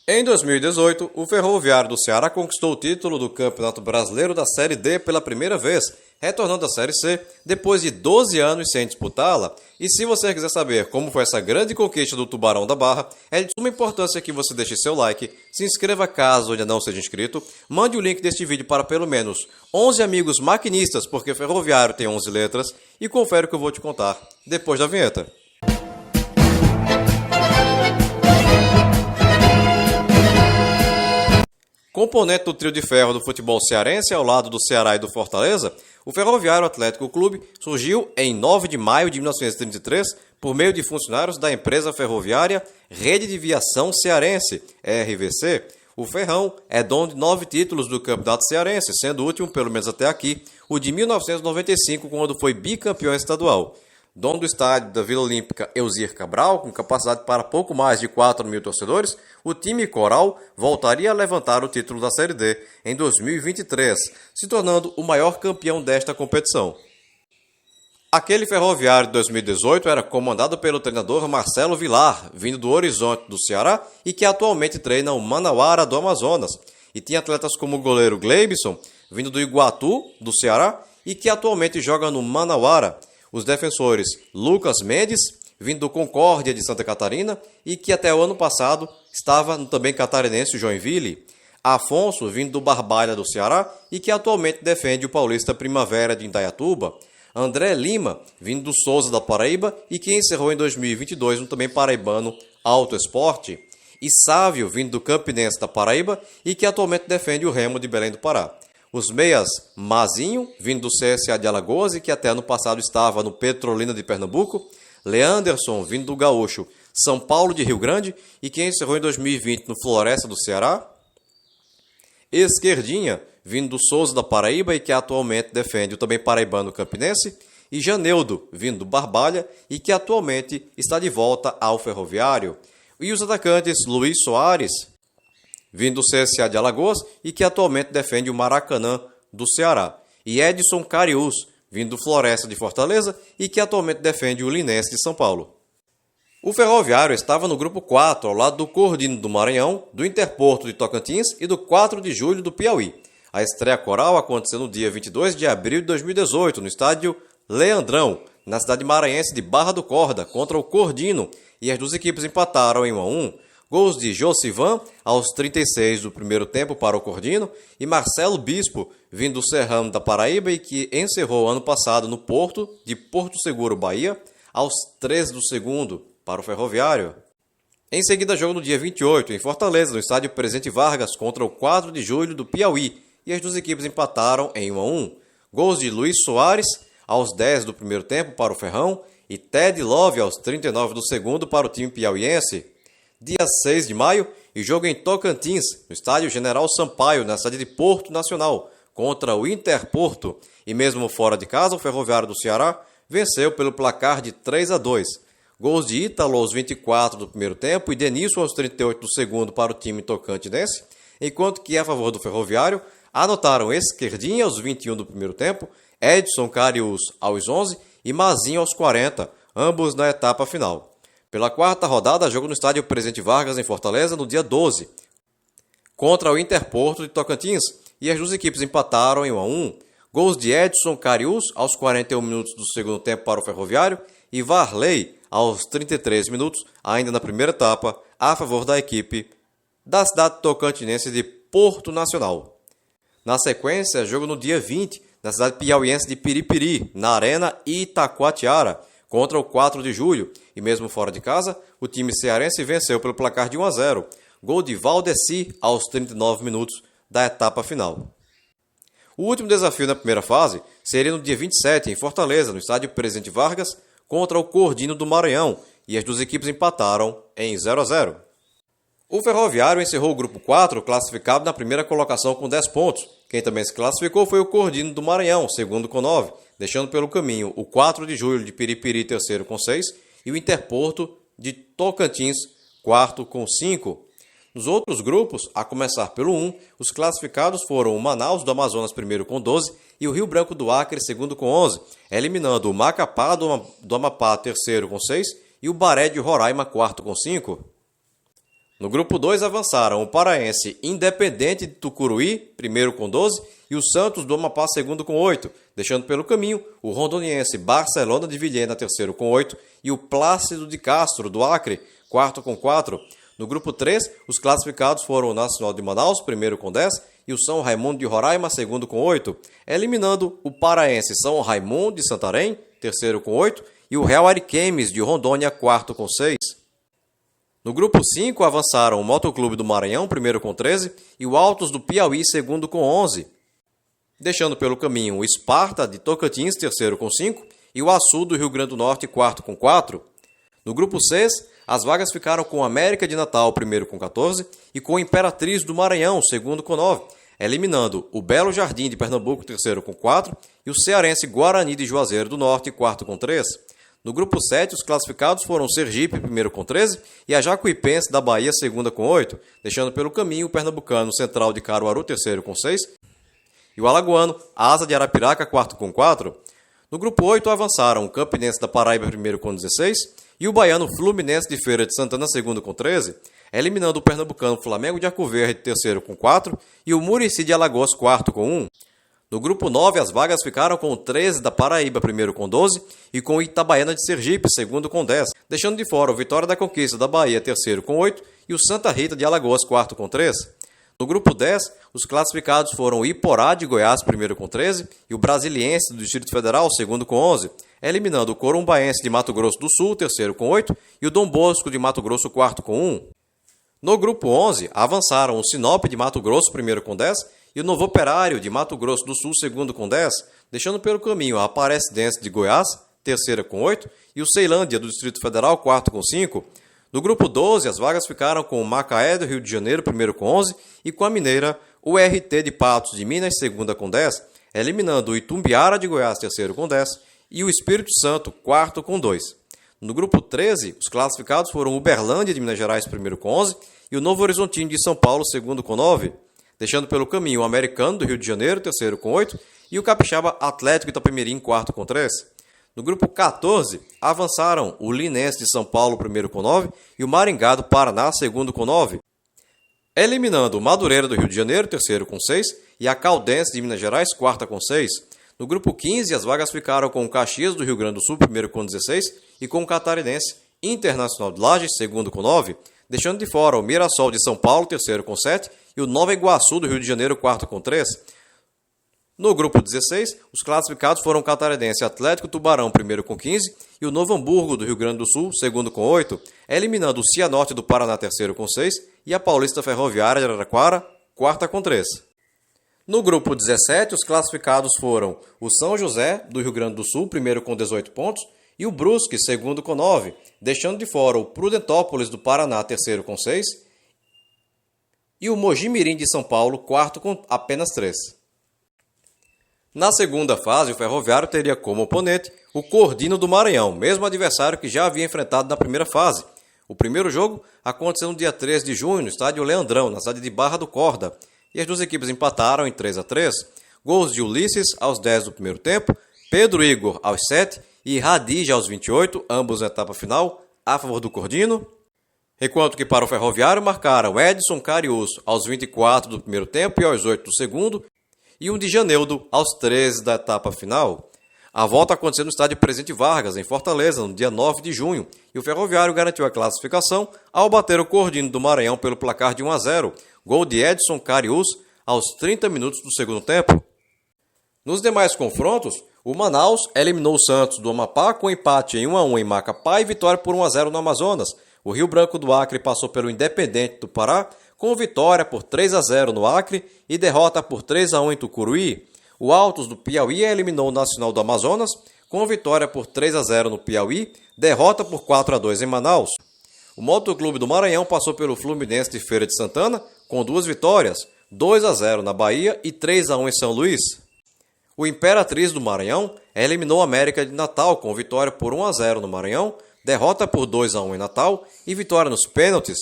Em 2018, o Ferroviário do Ceará conquistou o título do Campeonato Brasileiro da Série D pela primeira vez, retornando à Série C depois de 12 anos sem disputá-la. E se você quiser saber como foi essa grande conquista do Tubarão da Barra, é de suma importância que você deixe seu like, se inscreva caso ainda não seja inscrito, mande o link deste vídeo para pelo menos 11 amigos maquinistas, porque Ferroviário tem 11 letras, e confere o que eu vou te contar depois da vinheta. Componente do trio de ferro do futebol cearense ao lado do Ceará e do Fortaleza, o Ferroviário Atlético Clube surgiu em 9 de maio de 1933 por meio de funcionários da empresa ferroviária Rede de Viação Cearense, RVC. O Ferrão é dono de 9 títulos do Campeonato Cearense, sendo o último, pelo menos até aqui, o de 1995, quando foi bicampeão estadual. Dono do estádio da Vila Olímpica Elzir Cabral, com capacidade para pouco mais de 4 mil torcedores, o time coral voltaria a levantar o título da Série D em 2023, se tornando o maior campeão desta competição. Aquele Ferroviário de 2018 era comandado pelo treinador Marcelo Vilar, vindo do Horizonte do Ceará e que atualmente treina o Manauara do Amazonas. E tinha atletas como o goleiro Gleibson, vindo do Iguatu do Ceará e que atualmente joga no Manauara. Os defensores Lucas Mendes, vindo do Concórdia de Santa Catarina e que até o ano passado estava no também catarinense Joinville. Afonso, vindo do Barbalha do Ceará e que atualmente defende o Paulista Primavera de Indaiatuba. André Lima, vindo do Souza da Paraíba e que encerrou em 2022 no também paraibano Alto Esporte. E Sávio, vindo do Campinense da Paraíba e que atualmente defende o Remo de Belém do Pará. Os meias Mazinho, vindo do CSA de Alagoas e que até ano passado estava no Petrolina de Pernambuco. Leanderson, vindo do Gaúcho São Paulo de Rio Grande e que encerrou em 2020 no Floresta do Ceará. Esquerdinha, vindo do Souza da Paraíba e que atualmente defende o também paraibano Campinense. E Janeudo, vindo do Barbalha e que atualmente está de volta ao Ferroviário. E os atacantes Luiz Soares, vindo do CSA de Alagoas e que atualmente defende o Maracanã do Ceará. E Edson Cariús, vindo do Floresta de Fortaleza e que atualmente defende o Linense de São Paulo. O Ferroviário estava no grupo 4, ao lado do Cordino do Maranhão, do Interporto de Tocantins e do 4 de julho do Piauí. A estreia coral aconteceu no dia 22 de abril de 2018, no estádio Leandrão, na cidade maranhense de Barra do Corda, contra o Cordino, e as duas equipes empataram em 1-1. Gols de Josivan aos 36 do primeiro tempo para o Cordino e Marcelo Bispo, vindo do Serrano da Paraíba e que encerrou ano passado no Porto de Porto Seguro, Bahia, aos 13 do segundo para o Ferroviário. Em seguida, jogo no dia 28, em Fortaleza, no estádio Presidente Vargas, contra o 4 de julho do Piauí, e as duas equipes empataram em 1-1. Gols de Luiz Soares aos 10 do primeiro tempo para o Ferrão e Ted Love aos 39 do segundo para o time piauiense. Dia 6 de maio, e jogo em Tocantins, no estádio General Sampaio, na cidade de Porto Nacional, contra o Interporto. E mesmo fora de casa, o Ferroviário do Ceará venceu pelo placar de 3-2. Gols de Ítalo aos 24 do primeiro tempo e Denilson aos 38 do segundo para o time tocantinense, enquanto que a favor do Ferroviário anotaram Esquerdinha aos 21 do primeiro tempo, Edson Cariús aos 11 e Mazinho aos 40, ambos na etapa final. Pela quarta rodada, jogo no estádio Presidente Vargas, em Fortaleza, no dia 12, contra o Interporto de Tocantins, e as duas equipes empataram em 1-1. Gols de Edson Cariús aos 41 minutos do segundo tempo para o Ferroviário e Varley aos 33 minutos, ainda na primeira etapa, a favor da equipe da cidade tocantinense de Porto Nacional. Na sequência, jogo no dia 20, na cidade piauiense de Piripiri, na Arena Itacoatiara, contra o 4 de julho, e mesmo fora de casa, o time cearense venceu pelo placar de 1-0, gol de Valdeci aos 39 minutos da etapa final. O último desafio na primeira fase seria no dia 27, em Fortaleza, no estádio Presidente Vargas, contra o Cordino do Maranhão, e as duas equipes empataram em 0-0. O Ferroviário encerrou o grupo 4, classificado na primeira colocação com 10 pontos. Quem também se classificou foi o Cordino do Maranhão, segundo com 9, deixando pelo caminho o 4 de julho de Piripiri, terceiro com 6, e o Interporto de Tocantins, quarto com 5. Nos outros grupos, a começar pelo 1, os classificados foram o Manaus do Amazonas, primeiro com 12, e o Rio Branco do Acre, segundo com 11, eliminando o Macapá do Amapá, terceiro com 6, e o Baré de Roraima, quarto com 5. No grupo 2 avançaram o paraense Independente de Tucuruí, primeiro com 12, e o Santos do Amapá, segundo com 8, deixando pelo caminho o rondoniense Barcelona de Vilhena, terceiro com 8, e o Plácido de Castro, do Acre, quarto com 4. No grupo 3, os classificados foram o Nacional de Manaus, primeiro com 10, e o São Raimundo de Roraima, segundo com 8, eliminando o paraense São Raimundo de Santarém, terceiro com 8, e o Real Ariquemes de Rondônia, quarto com 6. No grupo 5 avançaram o Motoclube do Maranhão, primeiro com 13, e o Altos do Piauí, segundo com 11. Deixando pelo caminho o Esparta de Tocantins, terceiro com 5, e o Açu do Rio Grande do Norte, quarto com 4. No grupo 6, as vagas ficaram com o América de Natal, primeiro com 14, e com o Imperatriz do Maranhão, segundo com 9, eliminando o Belo Jardim de Pernambuco, terceiro com 4, e o cearense Guarani de Juazeiro do Norte, quarto com 3. No grupo 7, os classificados foram o Sergipe, primeiro com 13, e a Jacuipense da Bahia, segunda com 8, deixando pelo caminho o pernambucano Central de Caruaru, terceiro com 6, e o alagoano Asa de Arapiraca, quarto com 4. No grupo 8 avançaram o Campinense da Paraíba, primeiro com 16, e o baiano Fluminense de Feira de Santana, segundo com 13, eliminando o pernambucano Flamengo de Arco Verde, terceiro com 4, e o Murici de Alagoas, quarto com 1. No grupo 9, as vagas ficaram com o 13 da Paraíba, primeiro com 12, e com o Itabaiana de Sergipe, segundo com 10, deixando de fora o Vitória da Conquista da Bahia, terceiro com 8, e o Santa Rita de Alagoas, quarto com 3. No grupo 10, os classificados foram o Iporá de Goiás, primeiro com 13, e o Brasiliense do Distrito Federal, segundo com 11, eliminando o Corumbaense de Mato Grosso do Sul, terceiro com 8, e o Dom Bosco de Mato Grosso, quarto com 1. No grupo 11, avançaram o Sinop de Mato Grosso, primeiro com 10, e o Novo Operário de Mato Grosso do Sul, segundo com 10, deixando pelo caminho a Aparecidense de Goiás, terceira com 8, e o Ceilândia do Distrito Federal, quarto com 5. No grupo 12, as vagas ficaram com o Macaé do Rio de Janeiro, primeiro com 11, e com a mineira, o RT de Patos de Minas, segunda com 10, eliminando o Itumbiara de Goiás, terceiro com 10, e o Espírito Santo, quarto com 2. No grupo 13, os classificados foram o Uberlândia de Minas Gerais, primeiro com 11, e o Novo Horizontino de São Paulo, segundo com 9, deixando pelo caminho o Americano do Rio de Janeiro, terceiro com 8, e o Capixaba Atlético Itapemirim, quarto com 3. No grupo 14, avançaram o Linense de São Paulo, primeiro com 9, e o Maringá do Paraná, segundo com 9, eliminando o Madureira do Rio de Janeiro, terceiro com 6, e a Caldense de Minas Gerais, quarta com 6. No grupo 15, as vagas ficaram com o Caxias do Rio Grande do Sul, primeiro com 16, e com o Catarinense Internacional de Lages, segundo com 9, deixando de fora o Mirassol de São Paulo, terceiro com 7, e o Nova Iguaçu do Rio de Janeiro, quarto com 3. No grupo 16, os classificados foram o Catarinense Atlético Tubarão, primeiro com 15, e o Novo Hamburgo do Rio Grande do Sul, segundo com 8, eliminando o Cianorte do Paraná, terceiro com 6, e a Paulista Ferroviária de Araraquara, quarta com 3. No grupo 17, os classificados foram o São José do Rio Grande do Sul, primeiro com 18 pontos, e o Brusque, segundo com 9, deixando de fora o Prudentópolis do Paraná, terceiro com 6, e o Mojimirim de São Paulo, quarto com apenas 3. Na segunda fase, o Ferroviário teria como oponente o Cordino do Maranhão, mesmo adversário que já havia enfrentado na primeira fase. O primeiro jogo aconteceu no dia 13 de junho, no estádio Leandrão, na cidade de Barra do Corda, e as duas equipes empataram em 3-3, gols de Ulisses aos 10 do primeiro tempo, Pedro Igor aos 7 e Radija aos 28, ambos na etapa final, a favor do Cordino, enquanto que para o Ferroviário marcaram Edson Carius aos 24 do primeiro tempo e aos 8 do segundo, e um de Janeudo aos 13 da etapa final. A volta aconteceu no estádio Presidente Vargas, em Fortaleza, no dia 9 de junho, e o Ferroviário garantiu a classificação ao bater o Cordino do Maranhão pelo placar de 1-0, gol de Edson Carius aos 30 minutos do segundo tempo. Nos demais confrontos, o Manaus eliminou o Santos do Amapá com empate em 1-1 em Macapá e vitória por 1-0 no Amazonas. O Rio Branco do Acre passou pelo Independente do Pará com vitória por 3-0 no Acre e derrota por 3-1 em Tucuruí. O Altos do Piauí eliminou o Nacional do Amazonas com vitória por 3-0 no Piauí, derrota por 4-2 em Manaus. O Motoclube do Maranhão passou pelo Fluminense de Feira de Santana com 2 vitórias, 2-0 na Bahia e 3-1 em São Luís. O Imperatriz do Maranhão eliminou a América de Natal com vitória por 1-0 no Maranhão, derrota por 2-1 em Natal e vitória nos pênaltis.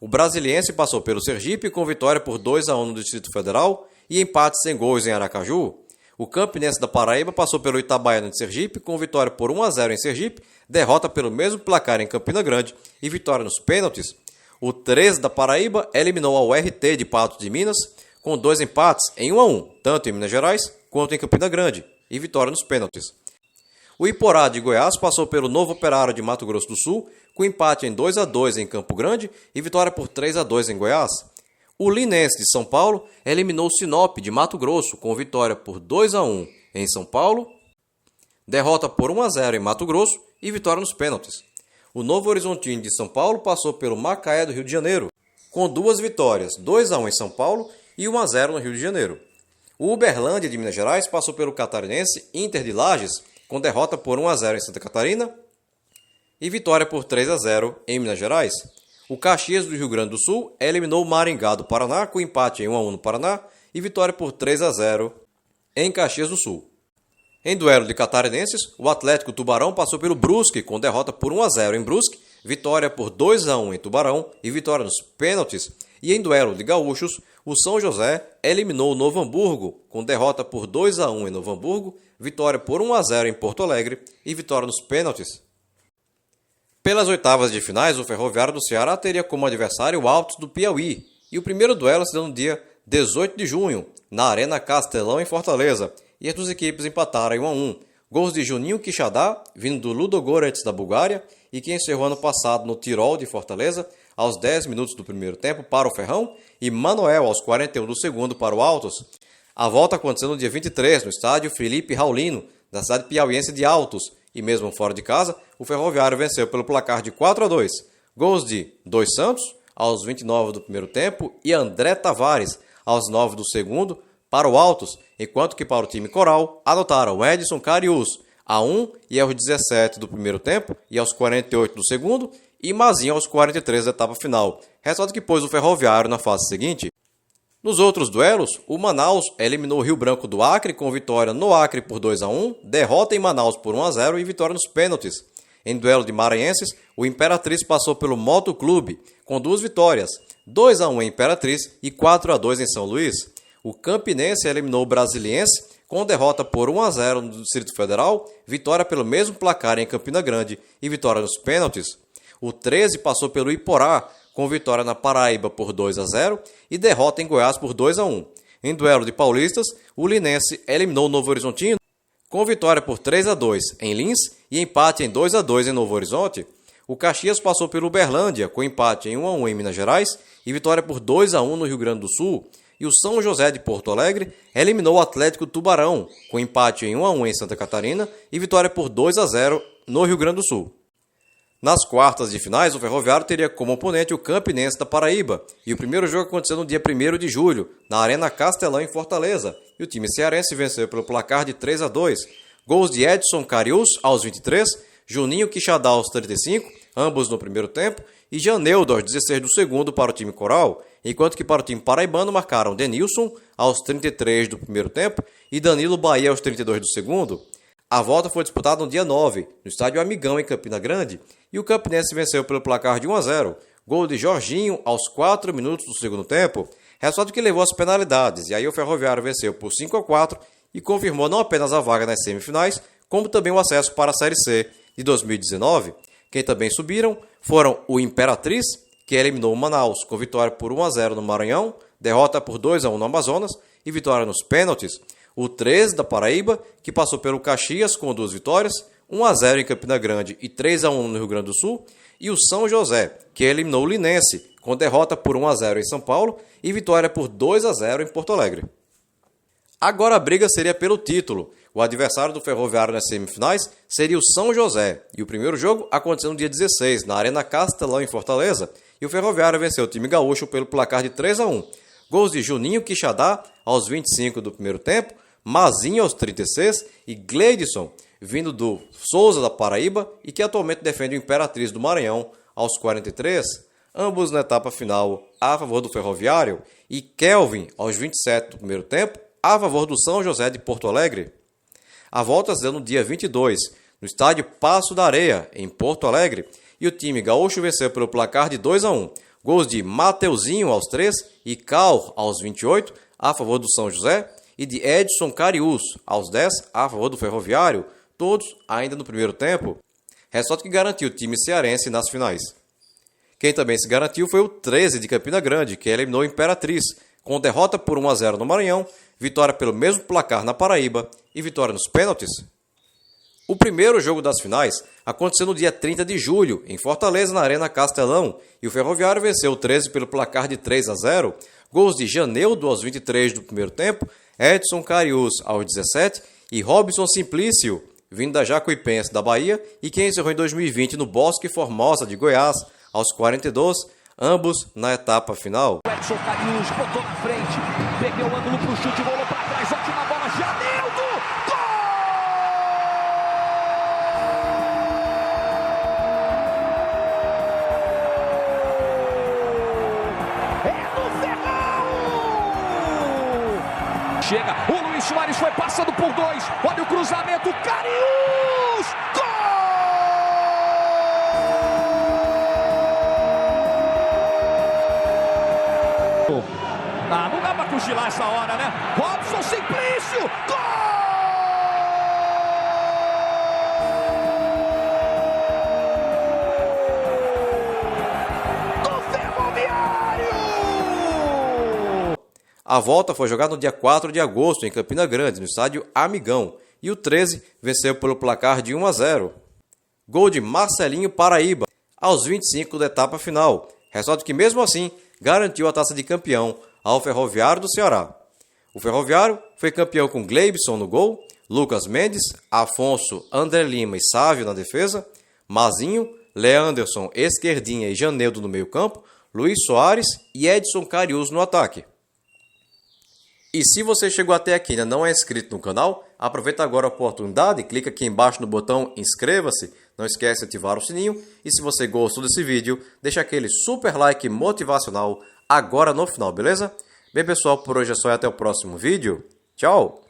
O Brasiliense passou pelo Sergipe com vitória por 2-1 no Distrito Federal e empate sem gols em Aracaju. O Campinense da Paraíba passou pelo Itabaiana de Sergipe com vitória por 1-0 em Sergipe, derrota pelo mesmo placar em Campina Grande e vitória nos pênaltis. O 13 da Paraíba eliminou a URT de Patos de Minas com 2 empates em 1-1, tanto em Minas Gerais quanto em Campina Grande, e vitória nos pênaltis. O Iporá de Goiás passou pelo Novo Operário de Mato Grosso do Sul com empate em 2-2 em Campo Grande e vitória por 3-2 em Goiás. O Linense de São Paulo eliminou o Sinop de Mato Grosso com vitória por 2-1 em São Paulo, derrota por 1-0 em Mato Grosso e vitória nos pênaltis. O Novo Horizontino de São Paulo passou pelo Macaé do Rio de Janeiro com 2 vitórias, 2-1 em São Paulo e 1-0 no Rio de Janeiro. O Uberlândia de Minas Gerais passou pelo Catarinense Inter de Lages com derrota por 1-0 em Santa Catarina e vitória por 3-0 em Minas Gerais. O Caxias do Rio Grande do Sul eliminou o Maringá do Paraná com empate em 1-1 no Paraná e vitória por 3-0 em Caxias do Sul. Em duelo de catarinenses, o Atlético Tubarão passou pelo Brusque com derrota por 1-0 em Brusque, vitória por 2-1 em Tubarão e vitória nos pênaltis. E em duelo de gaúchos, o São José eliminou o Novo Hamburgo com derrota por 2-1 em Novo Hamburgo, vitória por 1-0 em Porto Alegre e vitória nos pênaltis. Pelas oitavas de finais, o Ferroviário do Ceará teria como adversário o Altos do Piauí, e o primeiro duelo se deu no dia 18 de junho, na Arena Castelão, em Fortaleza, e as duas equipes empataram em 1-1. Gols de Juninho Quixadá, vindo do Ludogorets da Bulgária, e que encerrou ano passado no Tirol de Fortaleza, aos 10 minutos do primeiro tempo para o Ferrão, e Manoel aos 41 do segundo para o Altos. A volta aconteceu no dia 23, no estádio Felipe Raulino, da cidade piauiense de Altos, e mesmo fora de casa, o Ferroviário venceu pelo placar de 4-2. Gols de Dois Santos, aos 29 do primeiro tempo, e André Tavares, aos 9 do segundo, para o Altos, enquanto que para o time coral, anotaram Edson Carius, a 1 e aos 17 do primeiro tempo, e aos 48 do segundo, e Mazinho aos 43 da etapa final, resultado que pôs o Ferroviário na fase seguinte. Nos outros duelos, o Manaus eliminou o Rio Branco do Acre com vitória no Acre por 2-1, derrota em Manaus por 1-0 e vitória nos pênaltis. Em duelo de maranhenses, o Imperatriz passou pelo Moto Clube com 2 vitórias, 2-1 em Imperatriz e 4-2 em São Luís. O Campinense eliminou o Brasiliense com derrota por 1-0 no Distrito Federal, vitória pelo mesmo placar em Campina Grande e vitória nos pênaltis. O 13 passou pelo Iporá, com vitória na Paraíba por 2-0 e derrota em Goiás por 2-1. Em duelo de paulistas, o Linense eliminou o Novo Horizontino com vitória por 3-2 em Lins e empate em 2-2 em Novo Horizonte. O Caxias passou pelo Uberlândia com empate em 1-1 em Minas Gerais e vitória por 2-1 no Rio Grande do Sul. E o São José de Porto Alegre eliminou o Atlético Tubarão com empate em 1-1 em Santa Catarina e vitória por 2-0 no Rio Grande do Sul. Nas quartas de finais, o Ferroviário teria como oponente o Campinense da Paraíba, e o primeiro jogo aconteceu no dia 1º de julho, na Arena Castelão, em Fortaleza, e o time cearense venceu pelo placar de 3-2. Gols de Edson Carius, aos 23, Juninho Quixadá, aos 35, ambos no primeiro tempo, e Janeudo, aos 16 do segundo, para o time coral, enquanto que para o time paraibano marcaram Denilson, aos 33 do primeiro tempo, e Danilo Bahia, aos 32 do segundo. A volta foi disputada no dia 9, no estádio Amigão, em Campina Grande, e o Campinense venceu pelo placar de 1-0, gol de Jorginho aos 4 minutos do segundo tempo, resultado que levou às penalidades, e aí o Ferroviário venceu por 5-4 e confirmou não apenas a vaga nas semifinais, como também o acesso para a Série C de 2019. Quem também subiram foram o Imperatriz, que eliminou o Manaus com vitória por 1-0 no Maranhão, derrota por 2-1 no Amazonas e vitória nos pênaltis. O 13 da Paraíba, que passou pelo Caxias com 2 vitórias, 1-0 em Campina Grande e 3-1 no Rio Grande do Sul, e o São José, que eliminou o Linense com derrota por 1-0 em São Paulo e vitória por 2-0 em Porto Alegre. Agora a briga seria pelo título. O adversário do Ferroviário nas semifinais seria o São José, e o primeiro jogo aconteceu no dia 16, na Arena Castelão, em Fortaleza, e o Ferroviário venceu o time gaúcho pelo placar de 3-1. Gols de Juninho Quixadá aos 25 do primeiro tempo, Mazinho aos 36 e Gleidson, vindo do Souza da Paraíba e que atualmente defende o Imperatriz do Maranhão, aos 43, ambos na etapa final a favor do Ferroviário, e Kelvin aos 27 do primeiro tempo, a favor do São José de Porto Alegre. A volta se deu no dia 22, no estádio Passo da Areia, em Porto Alegre, e o time gaúcho venceu pelo placar de 2-1. Gols de Mateuzinho aos 3 e Cal aos 28, a favor do São José, e de Edson Carius aos 10, a favor do Ferroviário, todos ainda no primeiro tempo, resultado que garantiu o time cearense nas finais. Quem também se garantiu foi o 13 de Campina Grande, que eliminou o Imperatriz, com derrota por 1-0 no Maranhão, vitória pelo mesmo placar na Paraíba e vitória nos pênaltis. O primeiro jogo das finais aconteceu no dia 30 de julho, em Fortaleza, na Arena Castelão, e o Ferroviário venceu o 13 pelo placar de 3-0, gols de Janeudo aos 23 do primeiro tempo, Edson Cariús aos 17 e Robson Simplício, vindo da Jacuipense da Bahia e que encerrou em 2020 no Bosque Formosa de Goiás, aos 42, ambos na etapa final. Edson Cariús botou na frente, perdeu o ângulo pro chute, rolou para trás, ótima bola, Janeudo! Chega, o Luiz Soares foi passando por dois, olha o cruzamento, Cariús! Gol! Não dá pra cochilar essa hora, né? Robson Simplício! Gol! Do Ferroviário! A volta foi jogada no dia 4 de agosto, em Campina Grande, no estádio Amigão, e o 13 venceu pelo placar de 1-0. Gol de Marcelinho Paraíba, aos 25 da etapa final, resultado que mesmo assim garantiu a taça de campeão ao Ferroviário do Ceará. O Ferroviário foi campeão com Gleibson no gol, Lucas Mendes, Afonso, André Lima e Sávio na defesa, Mazinho, Leanderson, Esquerdinha e Janeudo no meio campo, Luiz Soares e Edson Cariús no ataque. E se você chegou até aqui e ainda não é inscrito no canal, aproveita agora a oportunidade, clica aqui embaixo no botão inscreva-se, não esquece de ativar o sininho e se você gostou desse vídeo, deixa aquele super like motivacional agora no final, beleza? Bem pessoal, por hoje é só e até o próximo vídeo. Tchau!